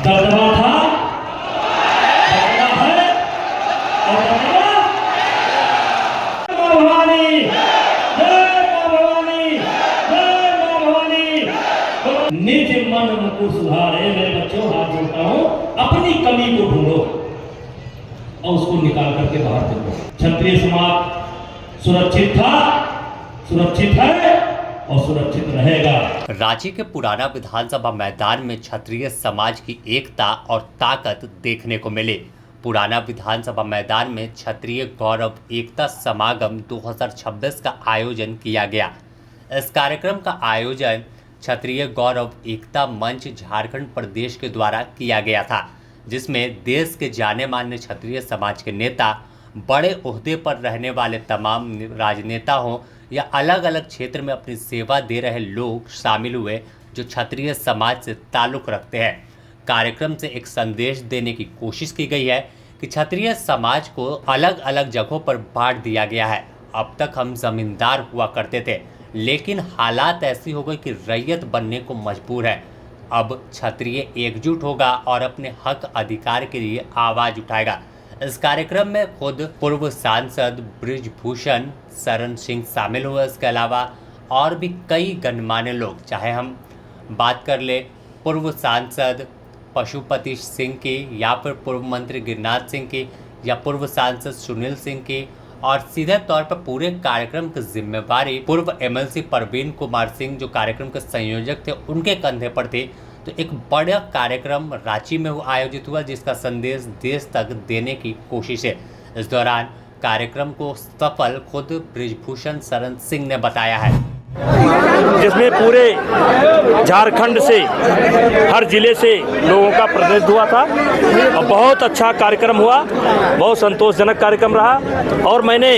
दबदबा था, दबदबा है और दबदबा। मां भवानी, जय मां भवानी, जय मां भवानी। निज मन मुकुर सुधारे। मेरे बच्चों, हाथ जोड़ता हूं, अपनी कमी को ढूंढो और उसको निकाल करके बाहर फेंको। क्षत्रिय समाज सुरक्षित था, सुरक्षित है और सुरक्षित रहेगा। रांची के पुराना विधानसभा मैदान में क्षत्रिय समाज की एकता और ताकत देखने को मिली। पुराना विधानसभा मैदान में क्षत्रिय गौरव एकता समागम 2026 का आयोजन किया गया। इस कार्यक्रम का आयोजन क्षत्रिय गौरव एकता मंच झारखंड प्रदेश के द्वारा किया गया था, जिसमें देश के जाने माने क्षत्रिय समाज के नेता, बड़े ओहदे पर रहने वाले तमाम राजनेता हों या अलग अलग क्षेत्र में अपनी सेवा दे रहे लोग शामिल हुए जो क्षत्रिय समाज से ताल्लुक़ रखते हैं। कार्यक्रम से एक संदेश देने की कोशिश की गई है कि क्षत्रिय समाज को अलग अलग जगहों पर बांट दिया गया है। अब तक हम जमींदार हुआ करते थे, लेकिन हालात ऐसी हो गई कि रैयत बनने को मजबूर है। अब क्षत्रिय एकजुट होगा और अपने हक अधिकार के लिए आवाज़ उठाएगा। इस कार्यक्रम में खुद पूर्व सांसद बृजभूषण शरण सिंह शामिल हुए। इसके अलावा और भी कई गणमान्य लोग, चाहे हम बात कर ले पूर्व सांसद पशुपति सिंह की, या फिर पूर्व मंत्री गिरिनाथ सिंह की, या पूर्व सांसद सुनील सिंह की, और सीधे तौर पर पूरे कार्यक्रम की जिम्मेवारी पूर्व एमएलसी परवीन कुमार सिंह, जो कार्यक्रम के संयोजक थे, उनके कंधे पर थी। तो एक बड़ा कार्यक्रम रांची में आयोजित हुआ, जिसका संदेश देश तक देने की कोशिश है। इस दौरान कार्यक्रम को सफल खुद बृजभूषण शरण सिंह ने बताया है, जिसमें पूरे झारखंड से, हर जिले से लोगों का प्रतिनिधित्व हुआ था और बहुत अच्छा कार्यक्रम हुआ, बहुत संतोषजनक कार्यक्रम रहा। और मैंने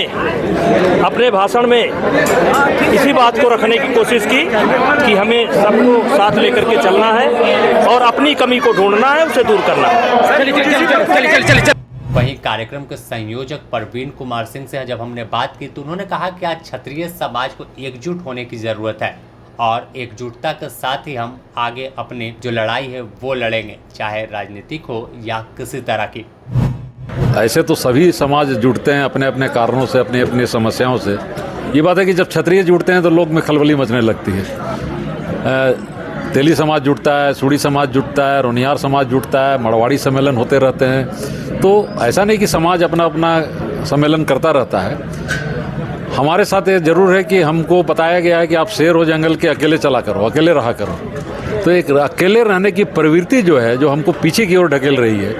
अपने भाषण में इसी बात को रखने की कोशिश की कि हमें सबको साथ लेकर के चलना है और अपनी कमी को ढूंढना है, उसे दूर करना है। वहीं कार्यक्रम के संयोजक परवीन कुमार सिंह से जब हमने बात की तो उन्होंने कहा कि आज क्षत्रिय समाज को एकजुट होने की ज़रूरत है और एकजुटता के साथ ही हम आगे अपनी जो लड़ाई है वो लड़ेंगे, चाहे राजनीतिक हो या किसी तरह की। ऐसे तो सभी समाज जुड़ते हैं अपने अपने कारणों से, अपनी अपनी समस्याओं से। ये बात है कि जब क्षत्रिय जुड़ते हैं तो लोग में खलबली मचने लगती है। तेली समाज जुड़ता है, सूड़ी समाज जुड़ता है, रोनियार समाज जुड़ता है, मड़वाड़ी सम्मेलन होते रहते हैं। तो ऐसा नहीं कि समाज अपना अपना सम्मेलन करता रहता है। हमारे साथ ये जरूर है कि हमको बताया गया है कि आप शेर हो जंगल के, अकेले चला करो, अकेले रहा करो। तो एक अकेले रहने की प्रवृत्ति जो है, जो हमको पीछे की ओर ढकेल रही है,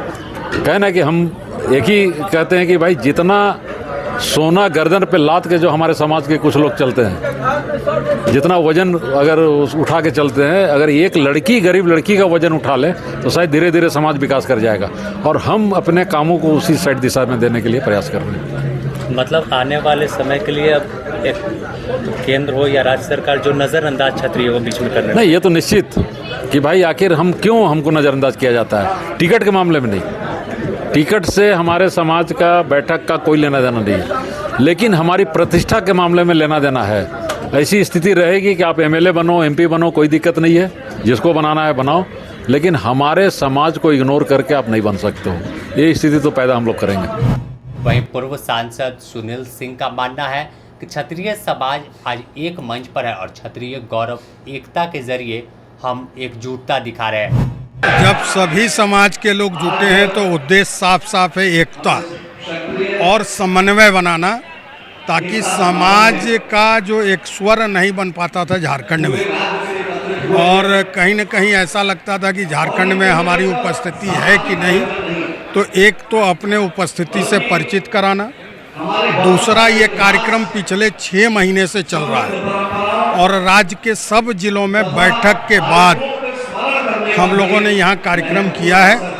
कहना कि हम एक ही कहते हैं कि भाई जितना सोना गर्दन पे लाद के जो हमारे समाज के कुछ लोग चलते हैं, जितना वजन अगर उठा के चलते हैं, अगर एक लड़की, गरीब लड़की का वजन उठा ले तो शायद धीरे धीरे समाज विकास कर जाएगा। और हम अपने कामों को उसी साइड दिशा में देने के लिए प्रयास कर रहे हैं। मतलब आने वाले समय के लिए अब एक केंद्र हो या राज्य सरकार जो नज़रअंदाज क्षत्रियों को बीच में करने, नहीं, ये तो निश्चित कि भाई आखिर हम क्यों, हमको नज़रअंदाज किया जाता है। टिकट के मामले में नहीं, टिकट से हमारे समाज का, बैठक का कोई लेना देना नहीं है, लेकिन हमारी प्रतिष्ठा के मामले में लेना देना है। ऐसी स्थिति रहेगी कि आप एमएलए बनो, एमपी बनो, कोई दिक्कत नहीं है, जिसको बनाना है बनाओ, लेकिन हमारे समाज को इग्नोर करके आप नहीं बन सकते हो। ये स्थिति तो पैदा हम लोग करेंगे। वहीं पूर्व सांसद सुनील सिंह का मानना है कि क्षत्रिय समाज आज एक मंच पर है और क्षत्रिय गौरव एकता के जरिए हम एकजुटता दिखा रहे हैं। जब सभी समाज के लोग जुटे हैं तो उद्देश्य साफ साफ है, एकता और समन्वय बनाना, ताकि समाज का जो एक स्वर नहीं बन पाता था झारखंड में, और कहीं न कहीं ऐसा लगता था कि झारखंड में हमारी उपस्थिति है कि नहीं, तो एक तो अपने उपस्थिति से परिचित कराना, दूसरा ये कार्यक्रम पिछले 6 महीने से चल रहा है और राज्य के सब जिलों में बैठक के बाद हम लोगों ने यहाँ कार्यक्रम किया है।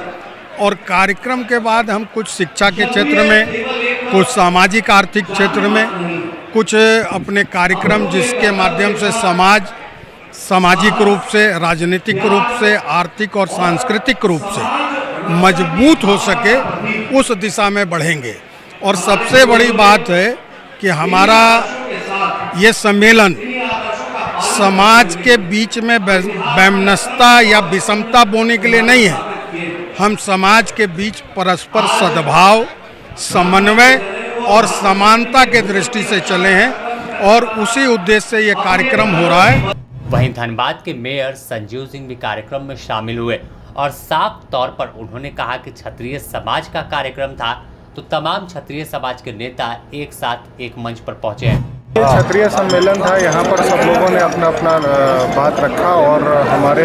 और कार्यक्रम के बाद हम कुछ शिक्षा के क्षेत्र में, कुछ सामाजिक आर्थिक क्षेत्र में, कुछ अपने कार्यक्रम जिसके माध्यम से समाज सामाजिक रूप से, राजनीतिक रूप से, आर्थिक और सांस्कृतिक रूप से मजबूत हो सके, उस दिशा में बढ़ेंगे। और सबसे बड़ी बात है कि हमारा ये सम्मेलन समाज के बीच में वैमनस्यता या विषमता बोने के लिए नहीं है, हम समाज के बीच परस्पर सद्भाव, समन्वय और समानता के दृष्टि से चले हैं और उसी उद्देश्य से ये कार्यक्रम हो रहा है। वहीं धनबाद के मेयर संजीव सिंह भी कार्यक्रम में शामिल हुए और साफ तौर पर उन्होंने कहा कि क्षत्रिय समाज का कार्यक्रम था तो तमाम क्षत्रिय समाज के नेता एक साथ एक मंच पर पहुंचे हैं। ये क्षत्रिय सम्मेलन था, यहाँ पर सब लोगों ने अपना अपना बात रखा और हमारे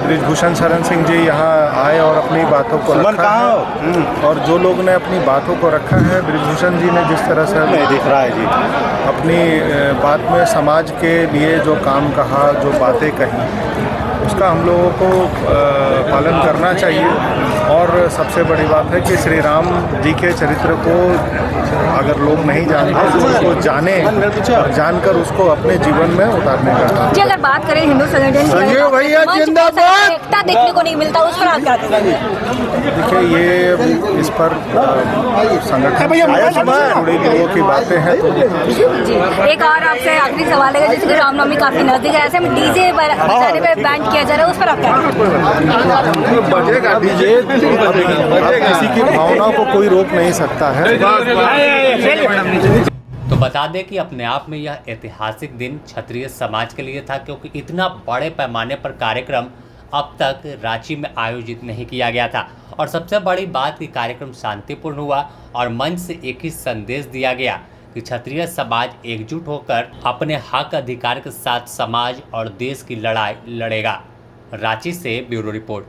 बृजभूषण शरण सिंह जी यहाँ आए और अपनी बातों को रखा है। और जो लोग ने अपनी बातों को रखा है, बृजभूषण जी ने जिस तरह से दिख रहा है जी अपनी बात में समाज के लिए जो काम कहा, जो बातें कही, उसका हम लोगों को पालन करना चाहिए। और सबसे बड़ी बात है कि श्री राम जी के चरित्र को अगर लोग नहीं जानते तो उसको जाने और जानकर उसको अपने जीवन में उतारने का। जी अगर बात करें हिंदू संगठन की, जिंदाबाद, एकता देखने को नहीं मिलता, उस पर आप क्या कहेंगे? देखिए, ये इस पर संगठन से जुड़े लोगों की बातें हैं। तो जी एक और आपसे आखिरी सवाल है, जैसे कि रामनवमी काफी नजदीक है, ऐसे में डीजे बजाने पे बैन किया जा रहा है, उस पर आप क्या कहेंगे? डीजे किसी की भावना को कोई रोक नहीं सकता है। तो बता दें कि अपने आप में यह ऐतिहासिक दिन क्षत्रिय समाज के लिए था, क्योंकि इतना बड़े पैमाने पर कार्यक्रम अब तक रांची में आयोजित नहीं किया गया था। और सबसे बड़ी बात कि कार्यक्रम शांतिपूर्ण हुआ और मंच से एक ही संदेश दिया गया कि क्षत्रिय समाज एकजुट होकर अपने हक अधिकार के साथ समाज और देश की लड़ाई लड़ेगा। रांची से ब्यूरो रिपोर्ट।